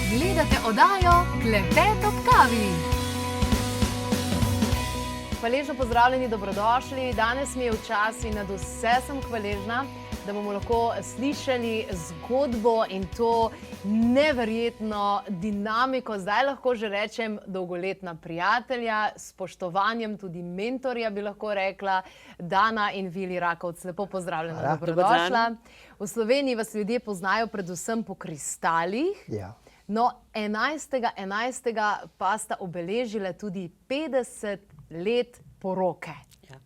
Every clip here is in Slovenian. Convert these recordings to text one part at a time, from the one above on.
Gledate oddajo Klepet ob kavi. Hvaležno pozdravljeni, dobrodošli. Danes mi je v čas in nad vse sem hvaležna, da bomo lahko slišali zgodbo in to neverjetno dinamiko. Zdaj lahko že rečem dolgoletna prijatelja, s spoštovanjem tudi mentorja bi lahko rekla, Dana in Vili Rakovec. Lepo pozdravljena, dobrodošla. V Sloveniji vas ljudje poznajo predvsem po kristalih. Ja. No, 11.11. pa sta obeležile tudi 50 let poroke. Ja.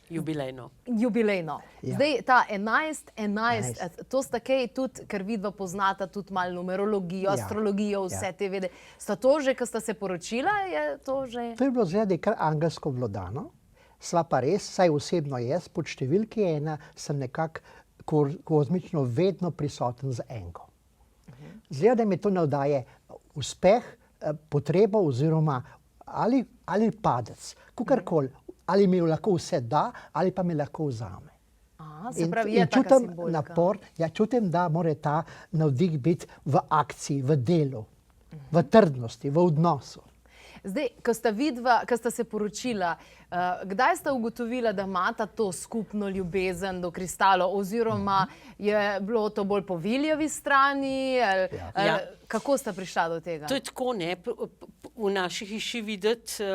Jubilejno. Jubilejno. Ja. Zdaj, ta 11.11, to sta kaj tudi, ker vidva poznata tudi malo numerologijo, astrologijo, vse te vede. Sta to že, ko sta se poročila, je to že... To je bilo zdaj kar angelsko vlodano. Sva pa res, saj osebno jaz, pod številki 1 sem nekako kozmično vedno prisoten z enko. Zdaj, da mi to navdaje uspeh, potrebo oziroma ali padec, kakorkoli, ali mi lahko vse da, ali pa mi lahko vzame. Se pravi, je taka simbolika. Napor, čutim, da mora ta navdih biti v akciji, v delu, v trdnosti, v odnosu. Zdaj, ko sta se poročila, kdaj sta ugotovila, da imata to skupno ljubezen do kristalov, oziroma je bilo to bolj po Viljevi strani? Kako sta prišla do tega? To je tako, ne, v naši hiši videti,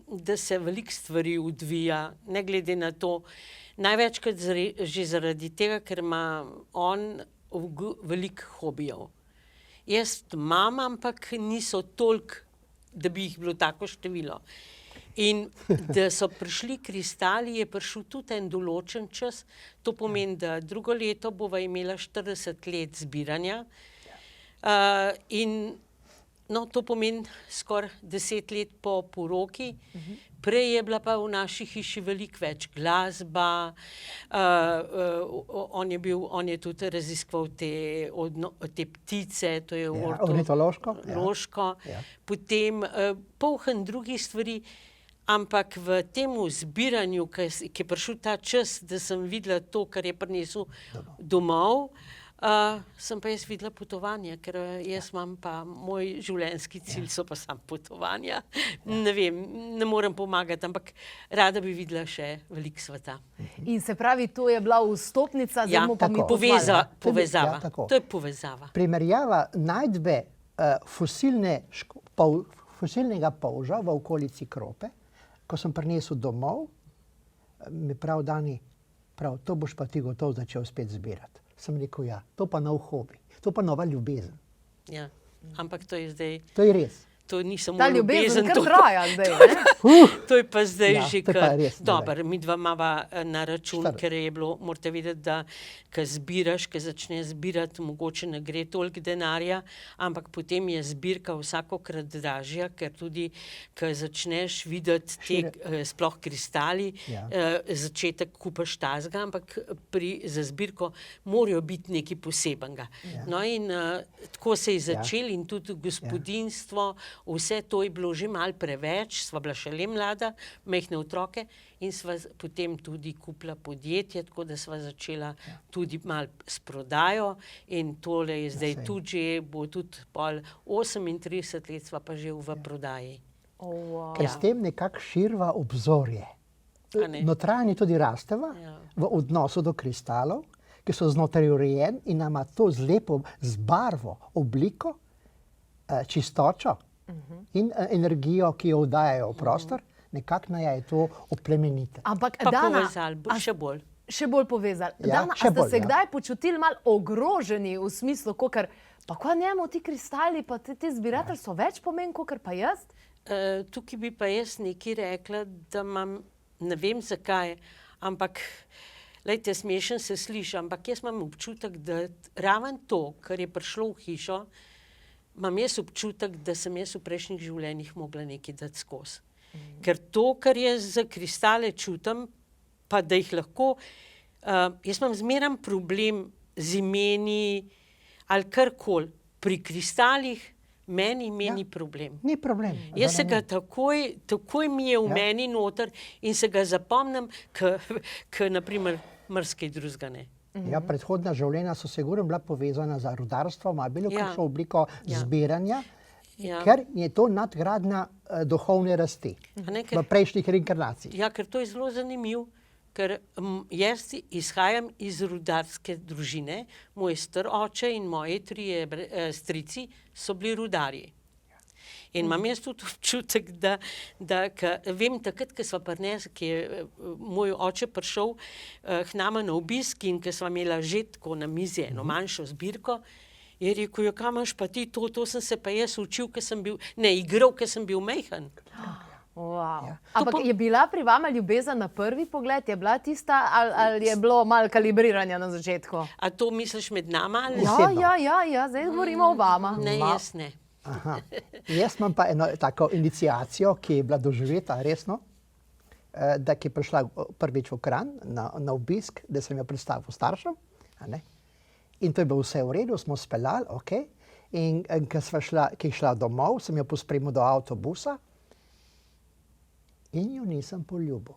da se veliko stvari odvija, ne glede na to. Največkrat že zaradi tega, ker ima on veliko hobijev. Jaz imam, ampak niso toliko, da bi jih bilo tako število. In da so prišli kristali, je prišel tudi en določen čas. To pomeni, da drugo leto bova imela 40 let zbiranja. In no, to pomeni skoraj 10 let po poroki. Prej je bila pa v naši hiši veliko več glasba. On je tudi raziskoval te ptice, to je ornitološko. Potem polhen drugih stvari, ampak v tem zbiranju, ki je prišel ta čas, da sem videla to, kar je prinesel domov, sem pa jaz videla potovanja, ker jaz imam pa, moj življenjski cilj so pa sam potovanja. Ne vem, ne morem pomagati, ampak rada bi videla še veliko sveta. In se pravi, to je bila vstopnica, zdaj mu pa mi povezava. To je povezava. Primerjava najdbe fosilnega polža v okolici Krope, ko sem prinesel domov, mi prav Dani, to boš pa ti gotovo začel spet zbirati. Sem rekel, ja, to pa nov hobi, to pa nova ljubezen. Ja, ampak to je zdaj... To je res. To ni samo ta ljubezen, kar traja zdaj, ne? To je pa zdaj že kar... Dobar, mi dva imava na račun, ker je bilo, morate vedeti, da ko zbiraš, ko začneš zbirati, mogoče ne gre toliko denarja, ampak potem je zbirka vsakokrat dražja, ker tudi, ko začneš videti te sploh kristali, začetek kupaš tazga, ampak za zbirko morajo biti nekaj posebenega. No in tako se je začel in tudi gospodinjstvo, vse to je bilo že malo preveč, sva bila šele mlada, majhne otroke in sva potem tudi kupila podjetje, tako da sva začela tudi malo s prodajo in tole je zdaj tudi že, bo tudi pol 38 let sva pa že v prodaji. Ker s tem nekako širva obzorje. Notranje tudi rasteva v odnosu do kristalov, ki so znotraj urejen in nama to z lepo, z barvo, obliko, čistočo in energijo, ki jo vdajajo v prostor, nekako naj je to oplemenite. Ampak Pa Dana, povezali, še bolj. Še bolj povezali. Dana, a ste se kdaj počutili malo ogroženi v smislu, kakor, pa kaj njemu ti kristali, pa ti zbiratelji so več pomen, kakor pa jaz? Tukaj bi pa jaz nekaj rekla, da imam, ne vem zakaj, ampak lejte, smešen se sliši, ampak jaz imam občutek, da raven to, kar je prišlo v hišo, imam jaz občutek, da sem jaz v prejšnjih življenjih mogla nekaj dati skozi. Ker to, kar jaz za kristale čutim, pa da jih lahko, jaz imam zmeraj problem z imeni ali karkoli. Pri kristalih meni ni problem. Ni problem. Jaz se ga takoj mi je v meni noter in se ga zapomnim, k naprimer marsikaj drugega ne. Ja, predhodna življenja so sigurno bila povezana z rudarstvom, ali bilo kakšno obliko zbiranja, ker je to nadgradnja duhovne rasti v prejšnjih reinkarnacijah. Ja, ker to je zelo zanimivo, ker jaz izhajam iz rudarske družine, moj star oče in moji trije strici so bili rudarji. In imam jaz tudi občutek, da vem takrat, ko sva prinesla, ki je moj oče prišel k nama na obisk in ko sva imela že tako na mizi eno manjšo zbirko, je rekel, kaj imaš pa ti to sem se pa jaz učil, igral, ker sem bil majhen. Wow. Ampak je bila pri vama ljubezen na prvi pogled? Je bila tista ali je bilo malo kalibriranja na začetku? A to misliš med nama? Ali? Ja, zdaj govorimo o vama. Ne, jaz ne. Aha. Jaz imam pa eno tako iniciacijo, ki je bila doživeta resno, da ki je prišla prvič v Kranj na obisk, da sem jo predstavil staršem. In to je bilo vse v redu, smo speljali, ok. In ko je šla domov, sem jo pospremil do avtobusa in jo nisem poljubil.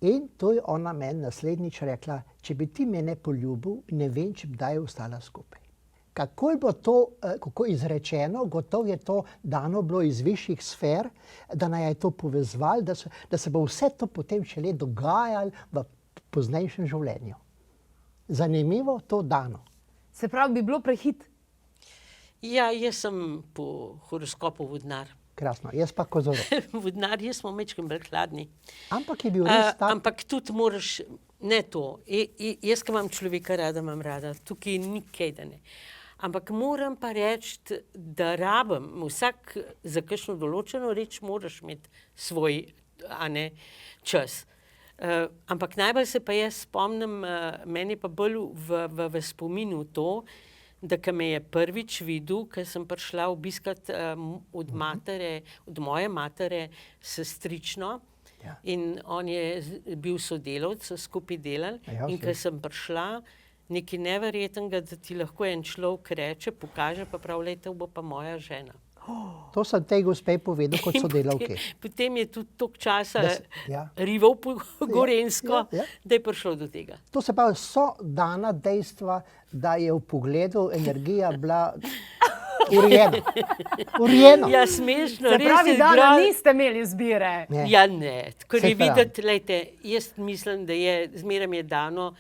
In to je ona meni naslednjič rekla, če bi ti mene poljubil, ne vem, če bi kdaj ostala skupaj. Kako je bilo to, kako izrečeno, gotovo je to dano bilo iz višjih sfer, da naj je to povezovalo, da se bo vse to potem šele dogajalo v poznejšem življenju. Zanimivo to dano. Se pravi, bi bilo prehit? Ja, jaz sem po horoskopu vodnar. Krasno, jaz pa kozorog. Vodnarji smo majčkeno bolj hladni. Ampak je bil res tak... Ampak tudi moraš, ne to, jaz, ki imam človeka rada, imam rada, tukaj ni kaj, da ne. Ampak moram pa reči, da rabim, vsak za kakšno določeno reč moraš imeti svoj čas. Ampak najbolj se pa jaz spomnim, meni je pa bolj v spominu to, da ko me je prvič videl, ko sem prišla obiskat od moje matere sestrično, in on je bil sodelavec, so skupaj delali, in ko sem prišla, nekaj neverjetnega, da ti lahko en človek reče, pokaže, pa prav, lej, to bo pa moja žena. To sem tej gospe povedal kot sodelavki. Potem je tudi toliko časa rival po Gorenjsko, da je prišlo do tega. To se pa so dana dejstva, da je v pogledu energija bila urjena. Ja, smešno. Se pravi, da niste imeli izbire. Ja, ne. Ko je videti, lejte, jaz mislim, da je zmeraj je dano,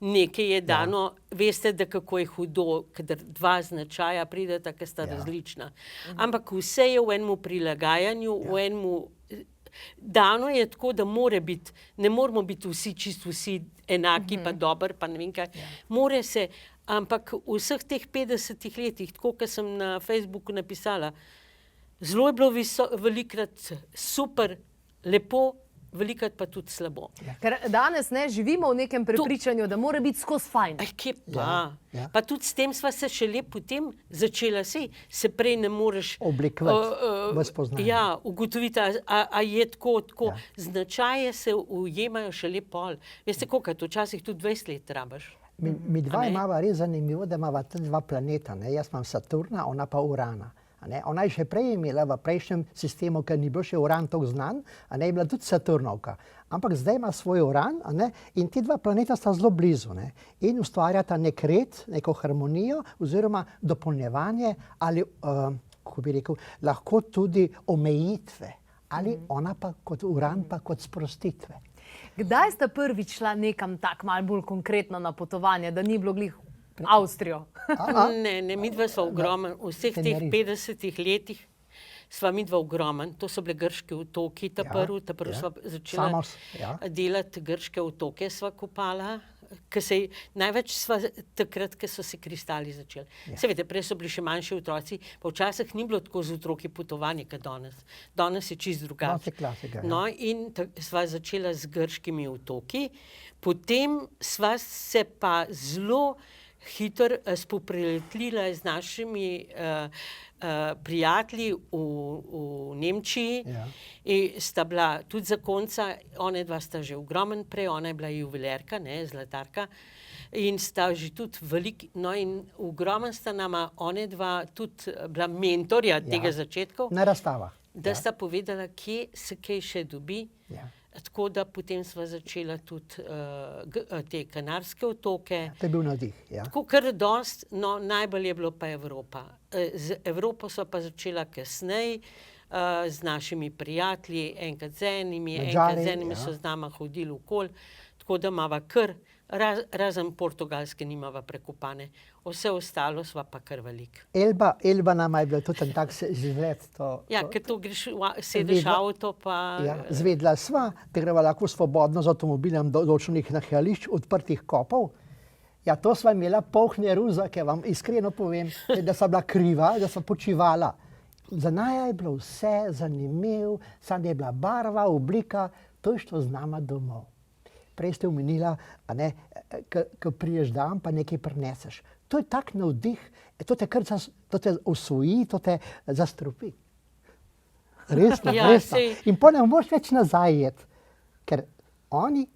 nekaj je dano, veste, da kako je hudo, kadar dva značaja prideta, ki sta različna. Ampak vse je v enem prilagajanju, v enem dano je tako, da ne moramo biti vsi enaki, pa dober, pa ne vem kaj. More se, ampak v vseh teh 50 letih, tako kot sem na Facebooku napisala, zelo je bilo velikrat super, lepo, velikrat pa tudi slabo. Ker danes ne živimo v nekem prepričanju, da mora biti skozi fajn. Kje pa? Pa tudi s tem sva se šele potem začela, se prej ne moreš oblikovati v spoznanju. Ja, ugotoviti, a je tako. Značaje se ujemajo šele pol. Veste, koliko je to včasih tudi 20 let rabaš? Mi dva imava res zanimivo, da imava ta dva planeta. Jaz imam Saturna, ona pa Urana. Ona je še prej imela v prejšnjem sistemu, ker ni bil še Uran tako znan, je bila tudi Saturnovka. Ampak zdaj ima svoj Uran in ti dva planeta sta zelo blizu in ustvarjata nek red, neko harmonijo oziroma dopolnjevanje ali, kako bi rekel, lahko tudi omejitve. Ali ona pa kot Uran pa kot sprostitve. Kdaj sta prvič šla nekam tak malo bolj konkretno na potovanje, da ni bilo glih Avstrijo? Ne, midva sva ogromen. V vseh teh 50 letih sva midva ogromen. To so bile grške otoki, ta prvi sva začela delati grške otoke, sva kopala. Največ sva takrat, ko so se kristali začeli. Seveda, prej so bili še manjši otroci, pa včasih ni bilo tako z otroki potovanje, kot danes. Danes je čisto drugače. No, in sva začela z grškimi otoki. Potem sva se pa zelo hitro spoprijatlila z našimi prijatelji v Nemčiji. Sta bila tudi zakonca, one dva sta že ogromen prej, ona je bila juvelerka, zlatarka, in sta že tudi veliki, no in ogromen sta nama one dva tudi bila mentorja tega začetkov. Na razstavah. Da sta povedala, kje se kaj še dobi. Tako da potem sva začela tudi te Kanarske otoke. To je bil navdih. Ja. Tako kar dost, no najbolj je bilo pa Evropa. Z Evropo sva pa začela kasneje, z našimi prijatelji, enkrat z enimi, enkrat z enimi so z nama hodili okoli, tako da imava kar, razen Portugalske nimava prekopane. Vse ostalo sva pa kar veliko. Elba nama je bila tudi en tak izlet. Ja, ker to greš, sedeš avto pa... Ja, zvedla sva, da greva lahko svobodno z avtomobilom do določenih nahajališč, odprtih kopov. Ja, to sva imela polhne ruza, ker vam iskreno povem, da sva bila kriva, da sva počivala. Za naja je bilo vse zanimivo, samo je bila barva, oblika, to je što z nama domov. Prej ste omenila, ko priješ dan, pa nekaj prineseš. To je tak navdih, to te osvoji, to te zastrupi. Resno, resno. In potem ne moreš več nazaj jeti, ker oni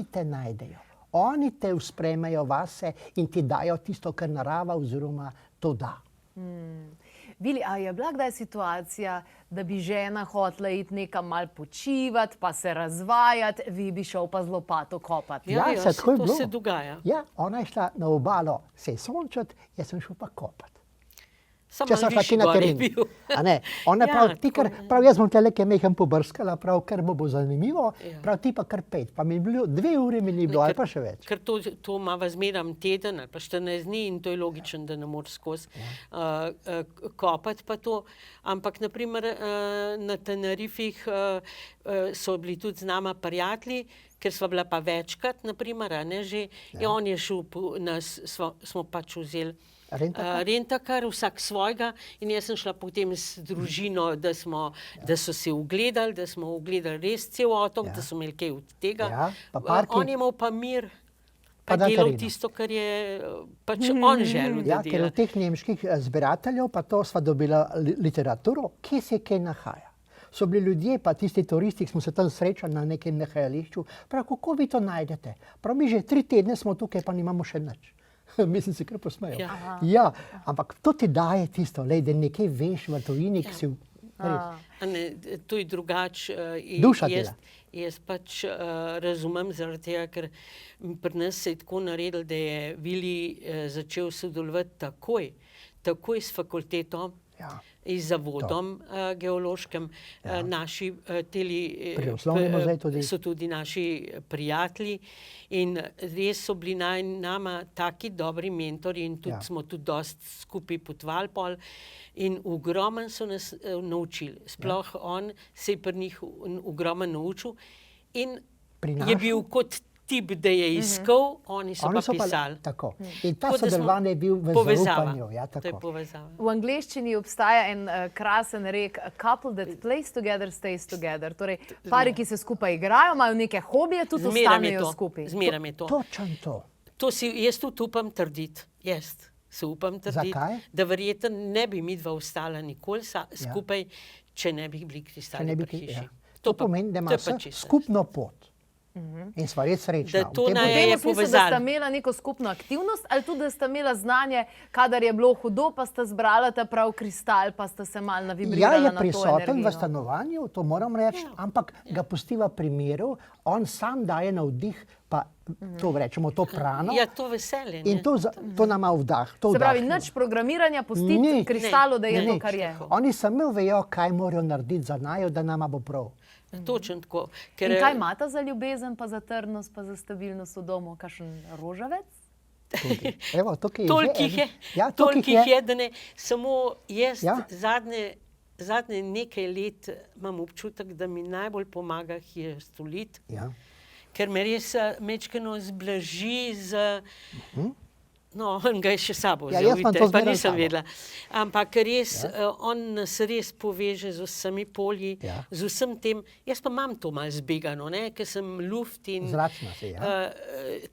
te najdejo. Oni te vzpremejo vase in ti dajo tisto, kar narava oziroma to da. Vili, a je bila kdaj situacija, da bi žena hotela iti nekam malo počivati, pa se razvajati, vi bi šel pa z lopato kopati? Ja, to se dogaja. Ja, ona je šla na obalo se sončati, jaz sem šel pa kopati. Če sem šla ti na teren. Ona prav, jaz bom tele mehen pobrskala, prav, ker bo zanimivo, prav ti pa kar 5, pa mi je bilo 2 ure, mi ni bilo, ali pa še več. Ker to imava zmeram teden, ali pa 14 dni in to je logično, da ne moreš skozi kopati pa to. Ampak, naprimer, na Tenerifih so bili tudi z nama prijatelji, ker sva bila pa večkrat, naprimer, že, in on je šel, smo pač vzeli rentakar, vsak svojega, in jaz sem šla potem s družino, da so se ugledali, da smo ugledali res cel otok, da so imeli kaj od tega. On je imel pa mir, pa delal tisto, kar je pač on želel, da dela. Ja, ker od teh nemških zbirateljev pa to sva dobila literaturo, kje se kaj nahaja. So bili ljudje, pa tisti turisti, ki smo se tam srečali na nekem nahajališču, prav, kako vi to najdete? Prav, mi že 3 tedne smo tukaj, pa nimamo še nič. Mislim, se kar posmejo. Ja, ampak to ti daje tisto, da nekaj veš v tujini, ki si to je drugače. Duša dela. Jaz pač razumem zaradi tega, ker pri nas se je tako naredilo, da je Vili začel sodelovati takoj s fakulteto, z zavodom geološkim. Naši so tudi naši prijatelji in res so bili nama taki dobri mentori in tudi smo tudi dosti skupaj potovali pol in ogromno so nas naučili. Sploh on se je pri njih ogromno naučil in je bil kot tip, da je iskal, oni so pa pisali. Tako. In ta sodelovanje je bil v zaupanju. To je povezava. V angleščini obstaja en krasen rek, a couple that plays together stays together. Torej, pari, ki se skupaj igrajo, imajo neke hobije, tudi ostanejo skupaj. Zmeram je to. Točno to. Jaz tudi upam trditi. Zakaj? Da verjetno ne bi midva ostala nikoli skupaj, če ne bi bili kristali pri hiši. To pomeni, da ima skupno pot. In sva res srečna. Potem v smislu, da sta imela neko skupno aktivnost ali tudi, da sta imela znanje, kadar je bilo hudo, pa sta zbrala ta prav kristal, pa sta se malo navibrirala na to energijo. Ja, je prisoten v stanovanju, to moram reči, ampak ga pustiva pri miru, on sam daje navdih, pa to rečemo, to prano. Ja, to veselje. In to nama vdah. Se pravi, nič programiranja pustiti kristalu, da je to, kar je. Oni sami vejo, kaj morajo narediti za najo, da nama bo prav. Točno tako. In kaj imata za ljubezen, pa za trdnost, pa za stabilnost v domu? Kakšen rožavec? Evo, tukaj toliko jih je, da ne. Samo jaz zadnje nekaj let imam občutek, da mi najbolj pomaga hiastolit, ker me res mečkeno zblaži No, on ga je še sabo vzel, pa nisem vedela. Ampak res, on nas res poveže z vsemi polji, z vsem tem. Jaz pa imam to malo zbegano, ker sem luft in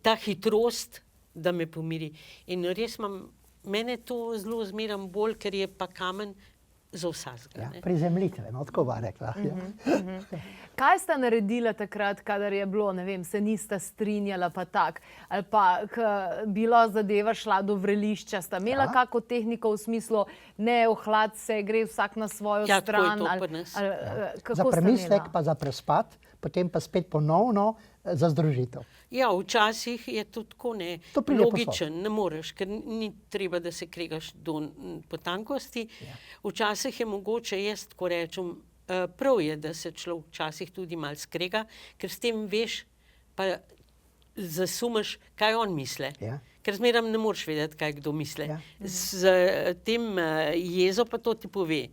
ta hitrost, da me pomiri. In res mene to zelo zmeram bolj, ker je pa kamen za vsakega. Prizemljitve, tako ba rekla. Kaj sta naredila takrat, kadar je bilo, ne vem, se nista strinjala pa tak, ali pa bilo zadeva šla do vrelišča, sta imela kako tehniko v smislu, ne ohlad se, gre vsak na svojo stran? Tako je to pri nas. Za premislek pa za prespat, potem pa spet ponovno za združitev. Ja, včasih je to tako To pride logičen, ne moreš, ker ni treba, da se kregaš do potankosti. Včasih je mogoče, jaz tako rečem, prav je, da se človek včasih tudi malo skrega, ker s tem veš, pa zasumeš, kaj on misli. Ja. Ker zmeraj ne moreš vedeti, kaj kdo misli. Ja. Z tem jezo pa to ti pove.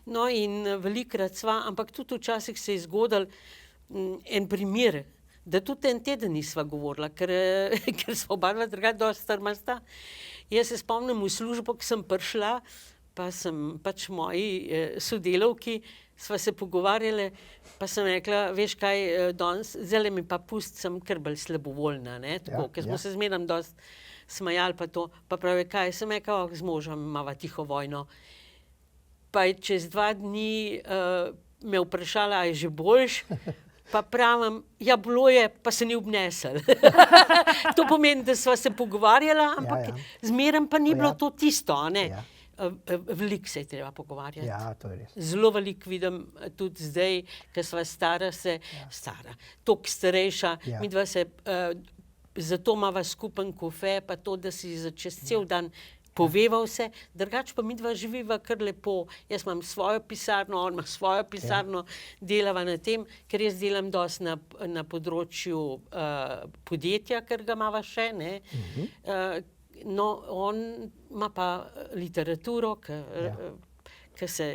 No in velikokrat sva, ampak tudi včasih se je zgodil en primer, da tudi en teden nisva govorila, ker sva oba dva drugače dosti strmasta. Jaz se spomnim v službo, ko sem prišla, pa sem pač moji sodelavki, sva se pogovarjali, pa sem rekla, veš kaj, danes, zdajle mi pa pust, sem kar bolj slabovoljna, tako, ker smo se zmeraj dosti smajali pa to, pa pravi, kaj, sem rekla, z možem imava tiho vojno. Pa je čez 2 dni me vprašala, a je že boljš, pa pravim, ja, bilo je, pa se ni obnesel. To pomeni, da sva se pogovarjala, ampak zmeraj pa ni bilo to tisto, a ne. Veliko se je treba pogovarjati. Ja, to je res. Zelo veliko vidim tudi zdaj, ker sva stara, toliko starejša, midva se, zato imava skupen kofe, pa to, da si za čez cel dan poveva vse, drugače pa midva živiva kar lepo. Jaz imam svojo pisarno, on ima svojo pisarno, delava na tem, ker jaz delam dosti na področju podjetja, ker ga imava še, ne. No, on ima pa literaturo, ker se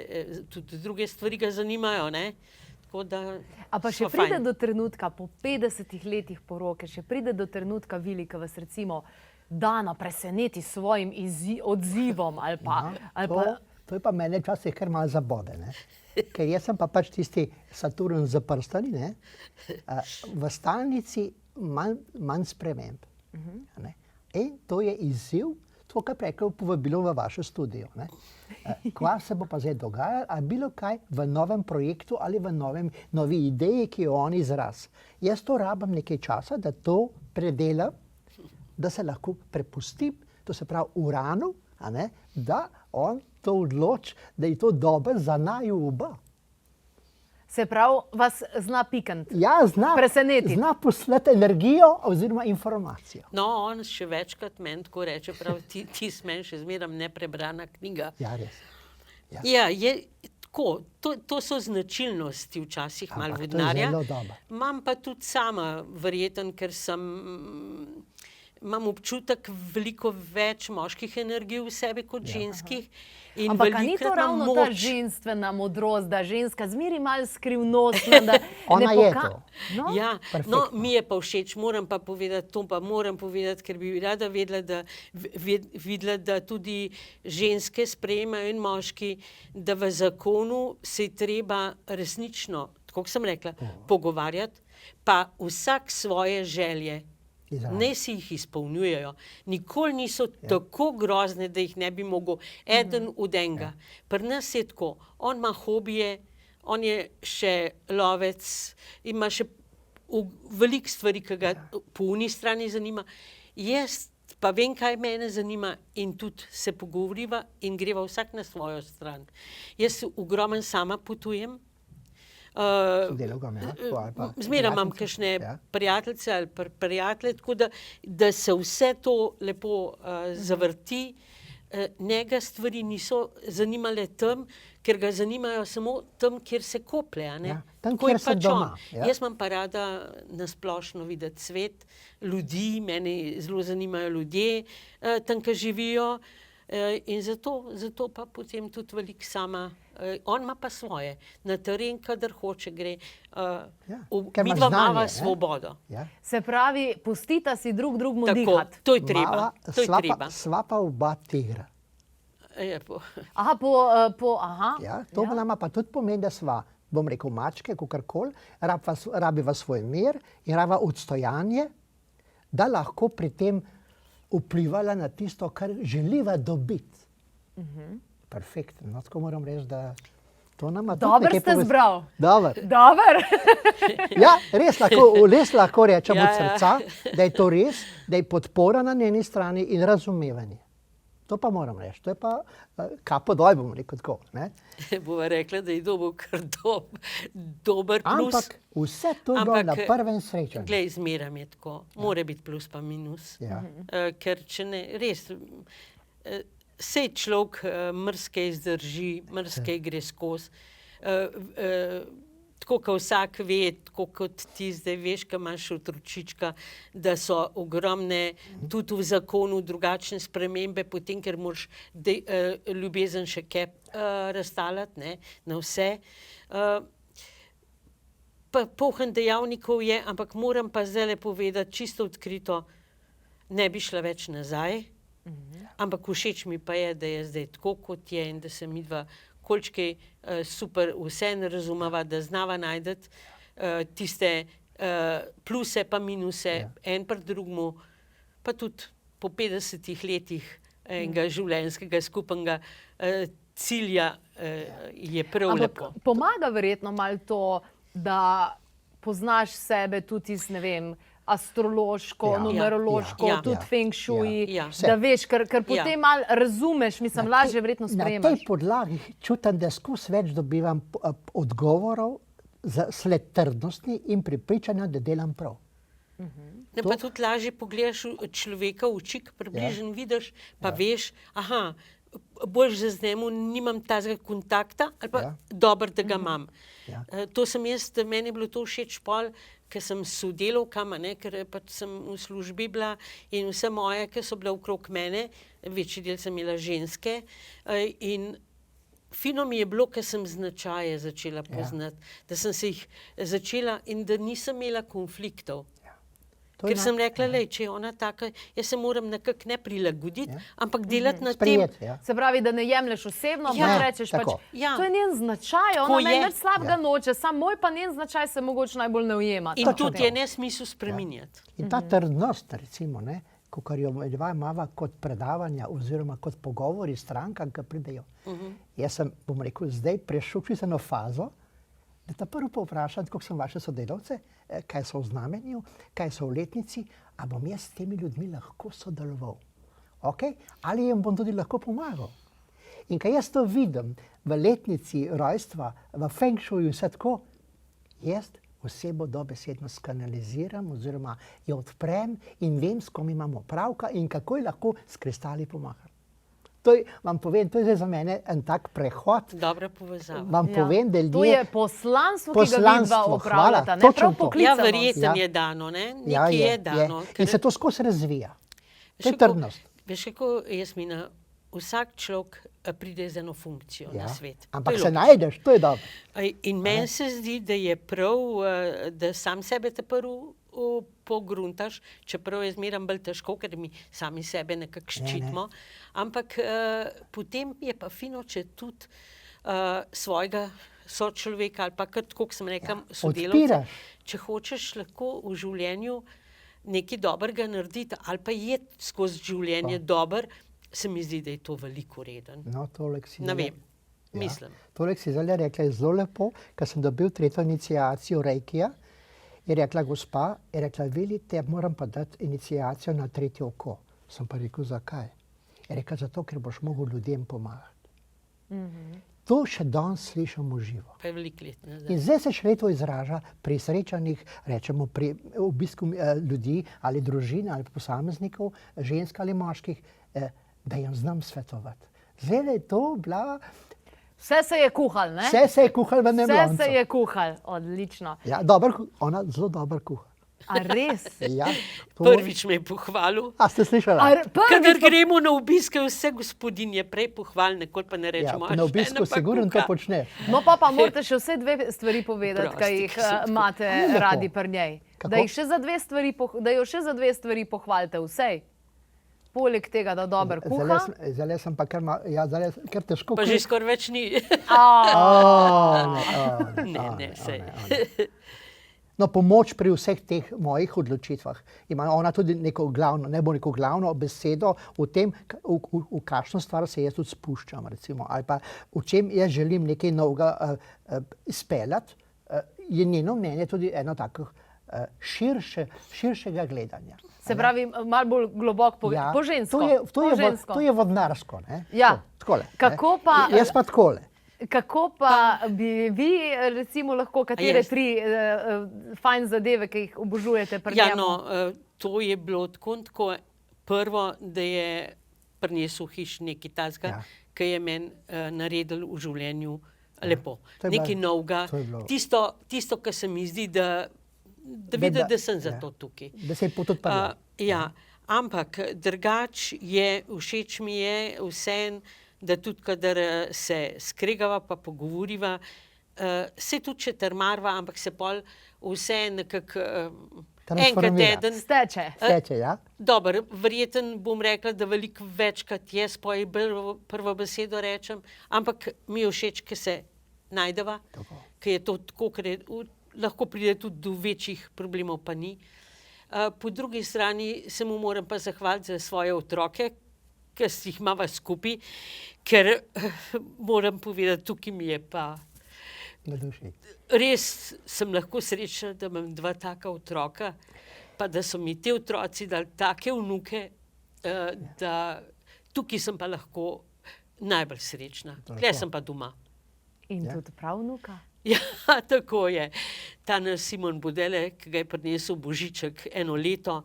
tudi druge stvari ga zanimajo, ne. Tako da A pa še pride do trenutka, po 50 letih poroke, še pride do trenutka, Vili, ko vas recimo Dana preseneti s svojim odzivom ali pa... To je pa mene včasih kar malo zabode, ne. Ker jaz sem pa pač tisti Saturn z prstani, ne. V stalnici manj sprememb. In to je izziv, to, kar prekel povabilo v vašo studio. Kva se bo pa zdaj dogajalo, ali bilo kaj v novem projektu ali v novi ideji, ki jo on izraz. Jaz to rabim nekaj časa, da to predelam, da se lahko prepustim, to se pravi Uranu, da on to odloči, da je to dobro za naju oba. Se pravi, vas zna pikant, ja, presenetiti. Zna poslati energijo oziroma informacijo. No, on še večkrat meni tako reče, prav, ti si meni še zmeraj neprebrana knjiga. Ja, res. Ja, je tako, to so značilnosti včasih malo vodnarja. Imam pa tudi sama, verjeten, ker imam občutek veliko več moških energij v sebi kot ženskih. Ampak ni to ravno ta ženstvena modrost, da ženska zmeri malo skrivnostna, da ona je to. Ja, no, mi je pa všeč, moram pa povedati, to pa moram povedati, ker bi rada videla, da tudi ženske sprejemajo in moški, da v zakonu se je treba resnično, tako kot sem rekla, pogovarjati, pa vsak svoje želje, ne si jih izpolnjujejo. Nikoli niso tako grozne, da jih ne bi mogel eden od enega. Pri nas je tako, on ima hobije, on je še lovec, ima še veliko stvari, ki ga po uni strani zanima. Jaz pa vem, kaj mene zanima in tudi se pogovoriva in greva vsak na svojo stran. Jaz ogromno sama potujem, zmeraj imam kakšne prijateljice ali prijatelje, tako da se vse to lepo zavrti. Njega stvari niso zanimale tam, ker ga zanimajo samo tam, kjer se koplje. Tam, kjer se doma. Jaz imam pa rada nasplošno videti svet, ljudi, mene zelo zanimajo ljudje, tam, kjer živijo. In zato pa potem tudi veliko sama, on ima pa svoje, na teren, kadar hoče gre, midva imava svobodo. Se pravi, pustita si drug drugmu dihati. To je treba. Sva pa oba tigra. To nama pa tudi pomeni, da sva, bom rekel, mačke, kakorkoli, rabiva svoj mir in rabiva odstojanje, da lahko pri tem vplivala na tisto, kar želiva dobiti. Perfektno. No, tako moram reči, da to nama tudi nekaj ste zbral. Dober. Ja, res lahko rečem od srca, da je to res, da je podpora na njeni strani in razumevanje. To pa moram reči, to je pa kapo dol, bom rekel tako. Ne? Bova rekla, da je dobil kar dober plus. Ampak vse to je bilo na prvem srečanju. Glej, zmeram je tako. Mora biti plus pa minus. Ja. Ker če ne, res, sej človek mrske izdrži, mrske gre skozi. Tako kot vsak ve, tako kot ti zdaj veš, ko imaš otročička, da so ogromne, tudi v zakonu, drugačne spremembe, potem, ker moraš ljubezen še kaj razstalati, ne, na vse. Pa poln dejavnikov je, ampak moram pa zdaj povedati čisto odkrito, ne bi šla več nazaj, ampak všeč mi pa je, da je zdaj tako, kot je in da se midva kolčkej super vse ne razumeva, da znava najdeti tiste pluse pa minuse, en pri drugmu, pa tudi po 50 letih enega življenjskega skupnega cilja je prav lepo. Ampak pomaga verjetno malo to, da poznaš sebe tudi iz, ne vem, astrološko, numerološko, tudi feng shui, da veš, ker potem malo razumeš, mislim, lažje verjetno sprejemaš. Na tej podlagi čutim, da skozi več dobivam odgovorov sled trdnosti in prepričanja, da delam prav. Ne, pa tudi lažje pogledaš človeka v oči, približno vidiš, pa veš, aha, bolj že z njemu nimam tazga kontakta, ali pa dobro, da ga imam. To sem jaz, meni je bilo to všeč pol, ker sem sodelavkama, ker pač sem v službi bila in vse moje, ki so bile okrog mene, večji del sem imela ženske in fino mi je bilo, ker sem značaje začela poznati, da sem se jih začela in da nisem imela konfliktov. Ker sem rekla, lej, če je ona taka, jaz se moram nekako ne prilagoditi, ampak delati na tem. Se pravi, da ne jemlješ osebno, ampak rečeš pač, to je njen značaj, ona meni nič slabega noče, sam moj pa njen značaj se mogoče najbolj ne ujema. In tudi je nesmisel spreminjati. In ta trdnost, recimo, kakor jo imava kot predavanja oziroma kot pogovori s strankam, ki pridejo. Jaz sem, bom rekel, zdaj prešel čisto eno fazo, da ta prvo povprašam, kako so vaše sodelavce, kaj so v znamenju, kaj so v letnici, a bom jaz s temi ljudmi lahko sodeloval. Ali jim bom tudi lahko pomagal. In kaj jaz to vidim v letnici rojstva, v feng shuiju vse tako, jaz osebo dobesedno skanaliziram oziroma jo odprem in vem, s kom imamo opravka in kako ji lahko s kristali pomagam. To vam povem, to je zdaj za mene en tak prehod. Dobra povezava. Vam povem, da ljudje... To je poslanstvo, ki ga vidva opravljata, ne prav poklicanost. Verjetno je dano, ne? Nekaj je dano. In se to skozi razvija. To je trdnost. Veš, kako Jasmina, vsak človek pride z eno funkcijo na svet. Ampak se najdeš, to je dobro. In meni se zdi, da je prav, da sam sebe te prvo pogruntaš, čeprav je zmeram bolj težko, ker mi sami sebe nekako ščitimo. Ampak potem je pa fino, če tudi svojega sočloveka ali pa kar tako, kot sem rekla, sodelavca, če hočeš lahko v življenju nekaj dobrega narediti ali pa je skozi življenje dober, se mi zdi, da je to veliko reden. No, tolek si... Ne vem, mislim. Tolek si zdaj rekla, je zelo lepo, ker sem dobil tretjo iniciacijo Reikija, je rekla gospa, je rekla, vidite, moram pa dati iniciacijo na tretje oko. Sem pa rekel, zakaj? Je rekla, zato, ker boš mogel ljudem pomagati. To še danes slišim v živo. Pa je veliko let nazaj. In zdaj se še to izraža pri srečanjih, rečemo, pri obisku ljudi ali družin ali posameznikov, žensk ali moških, da jim znam svetovati. Zdaj je to bila... Vse se je kuhal, ne? Vse se je kuhal v enem loncu. Vse se je kuhal, odlično. Ja, ona zelo dobro kuha. A res? Ja. Prvič me je pohvalil. A ste slišali? Kadar gremo na obiske, vse gospodinje prej pohvali, nekoli pa ne rečemo. Ja, na obisku sigurno to počne. No pa morate še vse dve stvari povedati, kaj jih imate radi pri njej. Da jo še za dve stvari pohvalite vsej. Poleg tega, da dobro kuha. Zdaj sem pa kar težko kuha. Pa že skoraj več ni. Ne, sej. No, pomoč pri vseh teh mojih odločitvah. Ima ona tudi neko glavno, ne bo neko glavno besedo v tem, v kakšno stvar se jaz tudi spuščam, recimo. Ali pa v čem jaz želim nekaj novega izpeljati, je njeno mnenje tudi eno takih širšega gledanja. Se pravi, malo bolj globok po žensko. To je vodnarsko. Ja. Takole, kako pa, jaz pa takole. Kako pa bi vi, recimo, lahko katere tri fajn zadeve, ki jih obožujete pri njemu? Ja, no, to je bilo tako prvo, da je prinesel hiš nekaj takega, ki je meni naredil v življenju lepo. Nekaj novega. Tisto, kar se mi zdi, da vidi, da sem zato tukaj. Da se je tudi prvo. Ja, ampak drugač je, všeč mi je vseeno, da tudi, kadar se skregava pa pogovoriva, se tudi če trmarva, ampak se pol vseeno nekako enkrat teden steče, ja. Dobro, verjeten bom rekla, da veliko večkrat jaz prvo besedo rečem, ampak mi je všeč, ker se najdeva, ker je to tako, ker lahko pride tudi do večjih problemov, pa ni. Po drugi strani se mu moram pa zahvaliti za svoje otroke, ker si jih imava skupaj, ker moram povedati, tukaj mi je pa res sem lahko srečna, da imam dva taka otroka, pa da so mi te otroci dali take vnuke, da tukaj sem pa lahko najbolj srečna. Tukaj sem pa doma. In tudi prav vnuka? Ja, tako je. Ta naš Simon Bodele, ki ga je prinesel Božiček 1 leto,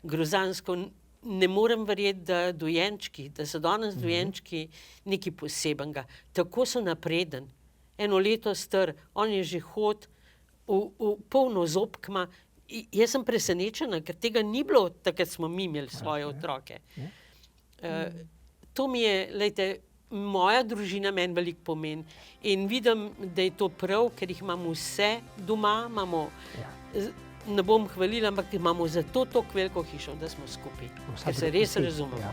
grozansko. Ne morem verjeti, da dojenčki, da so danes dojenčki nekaj posebenega. Tako so napreden. 1 leto star, on je že hod v polno zobkma. Jaz sem presenečena, ker tega ni bilo, takrat smo mi imeli svoje otroke. To mi je, glejte, moja družina meni veliko pomeni. In vidim, da je to prav, ker jih imamo vse doma, imamo... Ne bom hvalila, ampak imamo zato toliko veliko hišo, da smo skupaj, ker se res razumemo.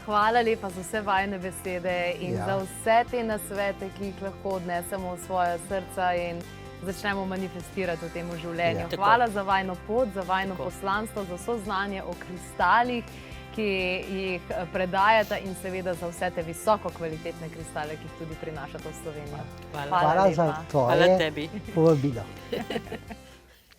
Hvala lepa za vse vajne besede in za vse te nasvete, ki jih lahko odnesemo v svoja srca in začnemo manifestirati v tem življenju. Hvala za vajno pot, za vajno poslanstvo, za vso znanje o kristalih, ki jih predajate in seveda za vse te visoko kvalitetne kristale, ki jih tudi prinašate v Slovenijo. Hvala za tvoje povabilo.